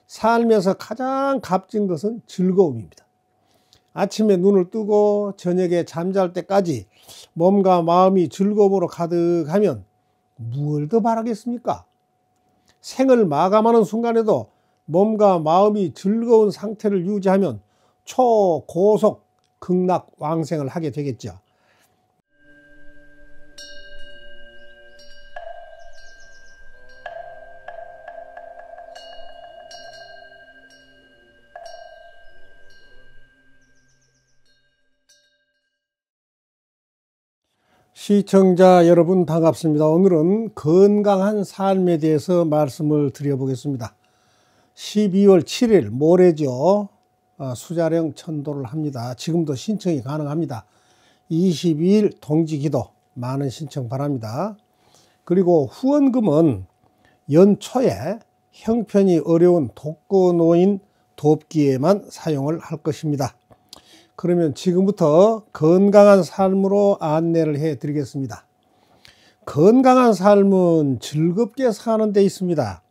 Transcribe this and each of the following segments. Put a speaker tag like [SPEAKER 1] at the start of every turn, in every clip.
[SPEAKER 1] 삶에서 가장 값진 것은 즐거움입니다. 아침에 눈을 뜨고 저녁에 잠잘 때까지 몸과 마음이 즐거움으로 가득하면 무엇을 더 바라겠습니까? 생을 마감하는 순간에도 몸과 마음이 즐거운 상태를 유지하면 초고속 극락왕생을 하게 되겠죠. 시청자 여러분 반갑습니다. 오늘은 건강한 삶에 대해서 말씀을 드려보겠습니다. 12월 7일 모레죠. 수자령 천도를 합니다. 지금도 신청이 가능합니다. 22일 동지기도 많은 신청 바랍니다. 그리고 후원금은 연초에 형편이 어려운 독거노인 돕기에만 사용을 할 것입니다. 그러면 지금부터 건강한 삶으로 안내를 해 드리겠습니다. 건강한 삶은 즐겁게 사는 데 있습니다.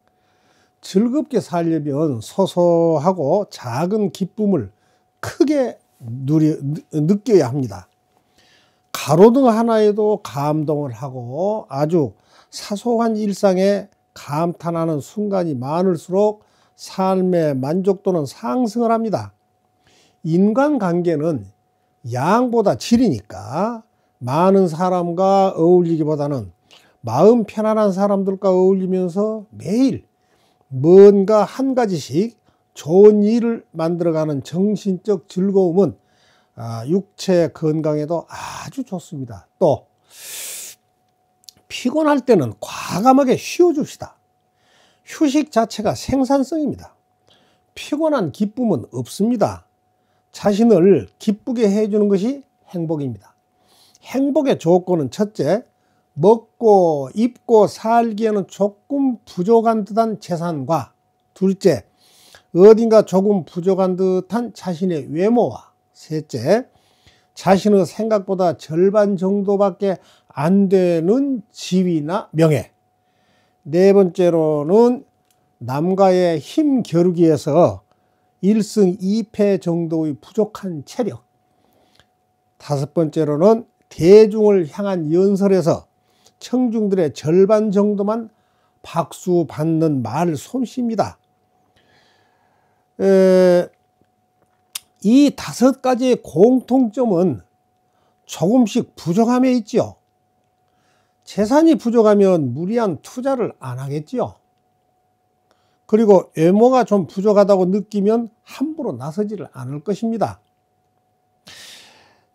[SPEAKER 1] 즐겁게 살려면 소소하고 작은 기쁨을 크게 느껴야 합니다. 가로등 하나에도 감동을 하고 아주 사소한 일상에 감탄하는 순간이 많을수록 삶의 만족도는 상승을 합니다. 인간관계는 양보다 질이니까 많은 사람과 어울리기보다는 마음 편안한 사람들과 어울리면서 매일 뭔가 한 가지씩 좋은 일을 만들어가는 정신적 즐거움은 육체 건강에도 아주 좋습니다. 또 피곤할 때는 과감하게 쉬어줍시다. 휴식 자체가 생산성입니다. 피곤한 기쁨은 없습니다. 자신을 기쁘게 해주는 것이 행복입니다. 행복의 조건은 첫째, 먹고 입고 살기에는 조금 부족한 듯한 재산과 둘째, 어딘가 조금 부족한 듯한 자신의 외모와 셋째, 자신의 생각보다 절반 정도밖에 안 되는 지위나 명예, 네 번째로는 남과의 힘 겨루기에서 1승 2패 정도의 부족한 체력, 다섯 번째로는 대중을 향한 연설에서 청중들의 절반 정도만 박수 받는 말 솜씨입니다. 이 다섯 가지의 공통점은 조금씩 부족함에 있지요. 재산이 부족하면 무리한 투자를 안 하겠지요. 그리고 외모가 좀 부족하다고 느끼면 함부로 나서지를 않을 것입니다.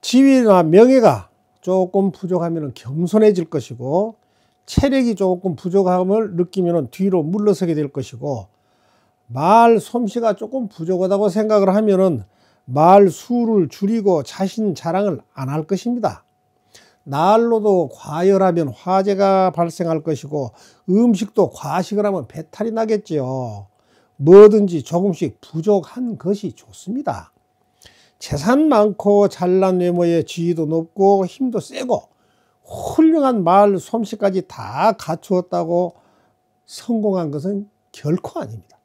[SPEAKER 1] 지위나 명예가 조금 부족하면 겸손해질 것이고, 체력이 조금 부족함을 느끼면 뒤로 물러서게 될 것이고, 말 솜씨가 조금 부족하다고 생각을 하면 말 수를 줄이고 자신 자랑을 안 할 것입니다. 난로도 과열하면 화재가 발생할 것이고, 음식도 과식을 하면 배탈이 나겠지요. 뭐든지 조금씩 부족한 것이 좋습니다. 재산 많고 잘난 외모에 지위도 높고 힘도 세고 훌륭한 말 솜씨까지 다 갖추었다고 성공한 것은 결코 아닙니다.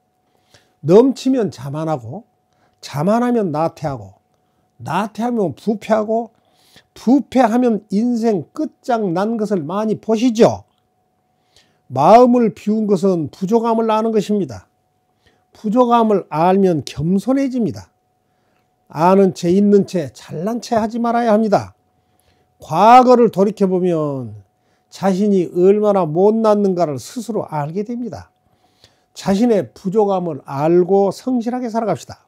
[SPEAKER 1] 넘치면 자만하고, 자만하면 나태하고, 나태하면 부패하고, 부패하면 인생 끝장난 것을 많이 보시죠. 마음을 비운 것은 부족함을 아는 것입니다. 부족함을 알면 겸손해집니다. 아는 채 있는 채 잘난 채 하지 말아야 합니다. 과거를 돌이켜보면 자신이 얼마나 못났는가를 스스로 알게 됩니다. 자신의 부족함을 알고 성실하게 살아갑시다.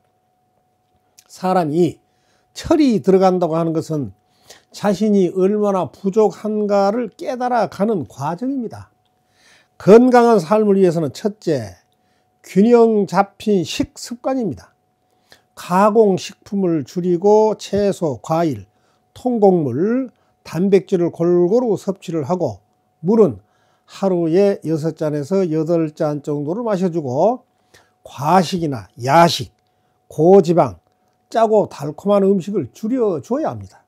[SPEAKER 1] 사람이 철이 들어간다고 하는 것은 자신이 얼마나 부족한가를 깨달아가는 과정입니다. 건강한 삶을 위해서는 첫째, 균형 잡힌 식습관입니다. 가공식품을 줄이고 채소, 과일, 통곡물, 단백질을 골고루 섭취를 하고, 물은 하루에 6잔에서 8잔 정도를 마셔주고, 과식이나 야식, 고지방, 짜고 달콤한 음식을 줄여줘야 합니다.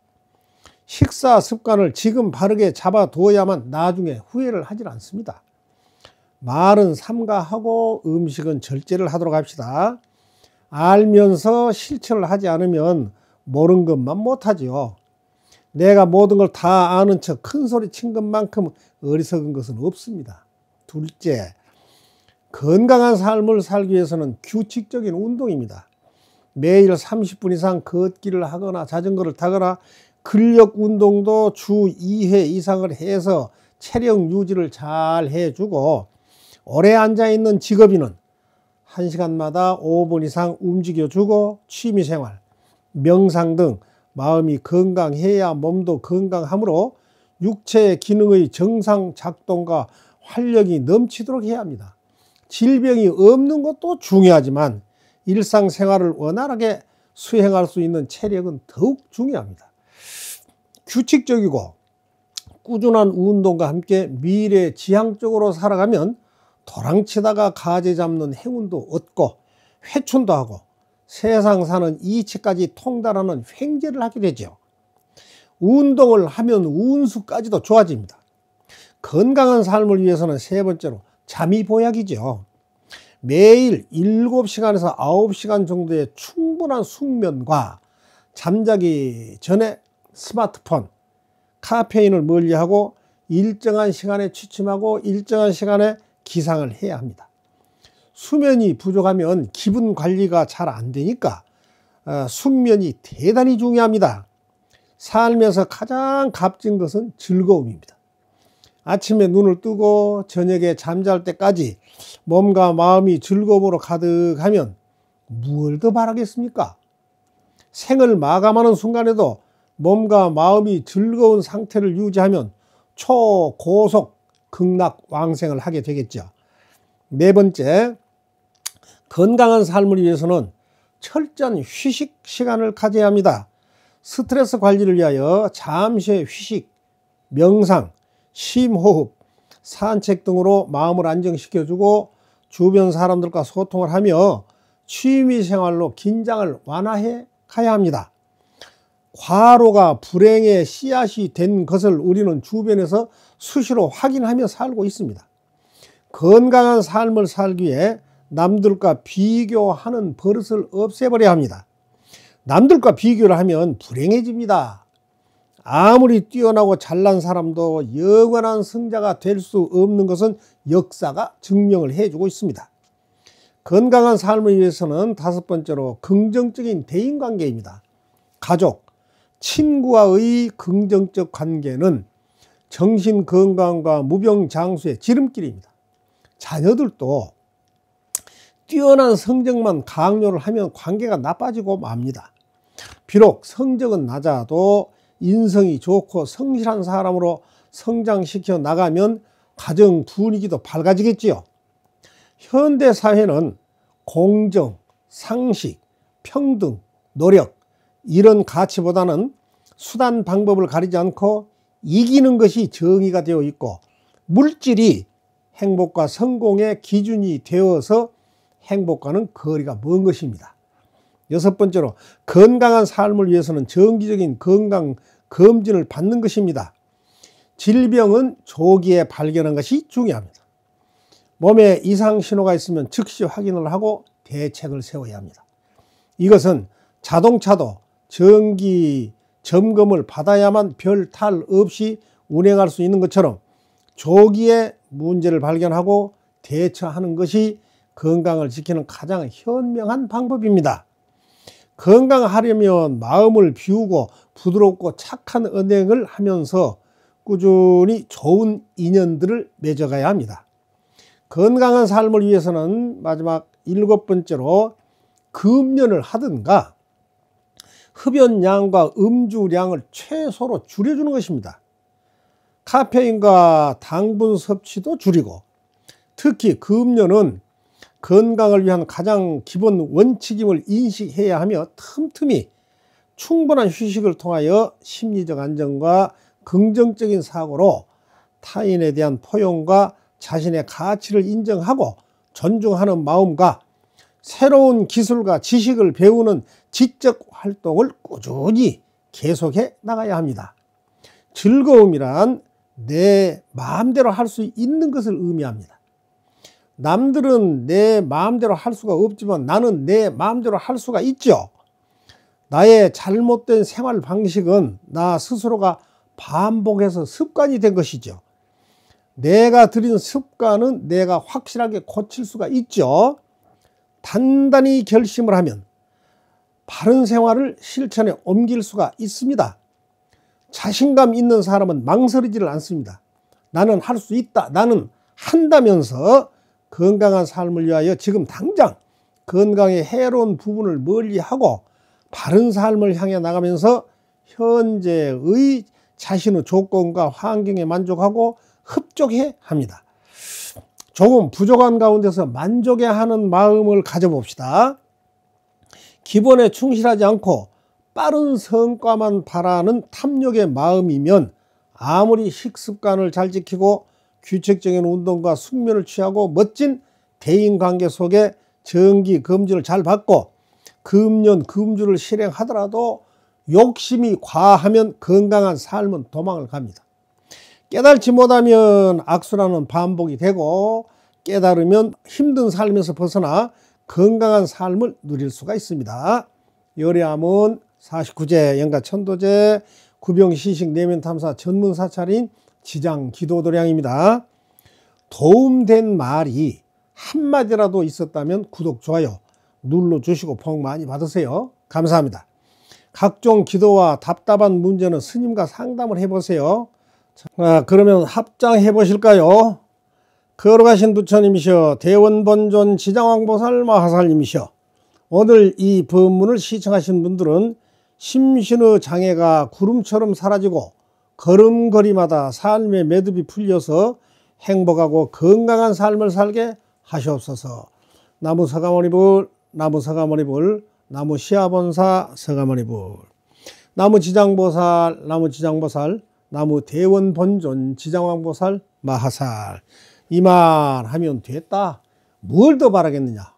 [SPEAKER 1] 식사 습관을 지금 바르게 잡아두어야만 나중에 후회를 하지 않습니다. 말은 삼가하고 음식은 절제를 하도록 합시다. 알면서 실천을 하지 않으면 모르는 것만 못하지요. 내가 모든 걸 다 아는 척 큰 소리 친 것만큼 어리석은 것은 없습니다. 둘째, 건강한 삶을 살기 위해서는 규칙적인 운동입니다. 매일 30분 이상 걷기를 하거나 자전거를 타거나 근력 운동도 주 2회 이상을 해서 체력 유지를 잘 해주고, 오래 앉아있는 직업인은 1시간마다 5분 이상 움직여주고, 취미생활, 명상 등 마음이 건강해야 몸도 건강하므로 육체의 기능의 정상 작동과 활력이 넘치도록 해야 합니다. 질병이 없는 것도 중요하지만 일상생활을 원활하게 수행할 수 있는 체력은 더욱 중요합니다. 규칙적이고 꾸준한 운동과 함께 미래지향적으로 살아가면 도랑치다가 가재 잡는 행운도 얻고 회춘도 하고 세상 사는 이치까지 통달하는 횡재를 하게 되죠. 운동을 하면 운수까지도 좋아집니다. 건강한 삶을 위해서는 세 번째로 잠이 보약이죠. 매일 7시간에서 9시간 정도의 충분한 숙면과 잠자기 전에 스마트폰, 카페인을 멀리하고 일정한 시간에 취침하고 일정한 시간에 기상을 해야 합니다. 수면이 부족하면 기분 관리가 잘 안 되니까 숙면이 대단히 중요합니다. 삶에서 가장 값진 것은 즐거움입니다. 아침에 눈을 뜨고 저녁에 잠잘 때까지 몸과 마음이 즐거움으로 가득하면 무엇을 더 바라겠습니까? 생을 마감하는 순간에도 몸과 마음이 즐거운 상태를 유지하면 초고속 극락왕생을 하게 되겠죠. 네 번째, 건강한 삶을 위해서는 철저한 휴식 시간을 가져야 합니다. 스트레스 관리를 위하여 잠시의 휴식, 명상, 심호흡, 산책 등으로 마음을 안정시켜주고 주변 사람들과 소통을 하며 취미생활로 긴장을 완화해 가야 합니다. 과로가 불행의 씨앗이 된 것을 우리는 주변에서 수시로 확인하며 살고 있습니다. 건강한 삶을 살기 위해 남들과 비교하는 버릇을 없애버려야 합니다. 남들과 비교를 하면 불행해집니다. 아무리 뛰어나고 잘난 사람도 영원한 승자가 될 수 없는 것은 역사가 증명을 해주고 있습니다. 건강한 삶을 위해서는 다섯 번째로 긍정적인 대인관계입니다. 가족, 친구와의 긍정적 관계는 정신건강과 무병장수의 지름길입니다. 자녀들도 뛰어난 성적만 강요를 하면 관계가 나빠지고 맙니다. 비록 성적은 낮아도 인성이 좋고 성실한 사람으로 성장시켜 나가면 가정 분위기도 밝아지겠지요. 현대 사회는 공정, 상식, 평등, 노력 이런 가치보다는 수단 방법을 가리지 않고 이기는 것이 정의가 되어 있고 물질이 행복과 성공의 기준이 되어서 행복과는 거리가 먼 것입니다. 여섯 번째로 건강한 삶을 위해서는 정기적인 건강 검진을 받는 것입니다. 질병은 조기에 발견하는 것이 중요합니다. 몸에 이상 신호가 있으면 즉시 확인을 하고 대책을 세워야 합니다. 이것은 자동차도 정기 점검을 받아야만 별 탈 없이 운행할 수 있는 것처럼 조기에 문제를 발견하고 대처하는 것이 건강을 지키는 가장 현명한 방법입니다. 건강하려면 마음을 비우고 부드럽고 착한 언행을 하면서 꾸준히 좋은 인연들을 맺어가야 합니다. 건강한 삶을 위해서는 마지막 일곱 번째로 금연을 하든가 흡연량과 음주량을 최소로 줄여주는 것입니다. 카페인과 당분 섭취도 줄이고 특히 금연은 건강을 위한 가장 기본 원칙임을 인식해야 하며 틈틈이 충분한 휴식을 통하여 심리적 안정과 긍정적인 사고로 타인에 대한 포용과 자신의 가치를 인정하고 존중하는 마음과 새로운 기술과 지식을 배우는 지적 활동을 꾸준히 계속해 나가야 합니다. 즐거움이란 내 마음대로 할 수 있는 것을 의미합니다. 남들은 내 마음대로 할 수가 없지만 나는 내 마음대로 할 수가 있죠. 나의 잘못된 생활 방식은 나 스스로가 반복해서 습관이 된 것이죠. 내가 들인 습관은 내가 확실하게 고칠 수가 있죠. 단단히 결심을 하면 바른 생활을 실천에 옮길 수가 있습니다. 자신감 있는 사람은 망설이지를 않습니다. 나는 할 수 있다. 나는 한다면서 건강한 삶을 위하여 지금 당장 건강에 해로운 부분을 멀리하고 바른 삶을 향해 나가면서 현재의 자신의 조건과 환경에 만족하고 흡족해 합니다. 조금 부족한 가운데서 만족해하는 마음을 가져봅시다. 기본에 충실하지 않고 빠른 성과만 바라는 탐욕의 마음이면 아무리 식습관을 잘 지키고 규칙적인 운동과 숙면을 취하고 멋진 대인관계 속에 정기 금주를 잘 받고 금년 금주를 실행하더라도 욕심이 과하면 건강한 삶은 도망을 갑니다. 깨달지 못하면 악순환은 반복이 되고 깨달으면 힘든 삶에서 벗어나 건강한 삶을 누릴 수가 있습니다. 열애암은 49제 영가천도제 구병시식 내면탐사 전문사찰인 지장기도도량입니다. 도움된 말이 한마디라도 있었다면 구독, 좋아요 눌러주시고 복 많이 받으세요. 감사합니다. 각종 기도와 답답한 문제는 스님과 상담을 해보세요. 그러면 합장해 보실까요? 걸어가신 부처님이셔 대원본존 지장왕보살 마하살님이셔. 오늘 이 법문을 시청하신 분들은 심신의 장애가 구름처럼 사라지고 걸음걸이마다 삶의 매듭이 풀려서 행복하고 건강한 삶을 살게 하시옵소서. 나무 서가모니불, 나무 서가모니불, 나무 시아본사 서가모니불, 나무 지장보살, 나무 지장보살, 나무 대원본존 지장왕보살 마하살. 이만 하면 됐다. 뭘 더 바라겠느냐.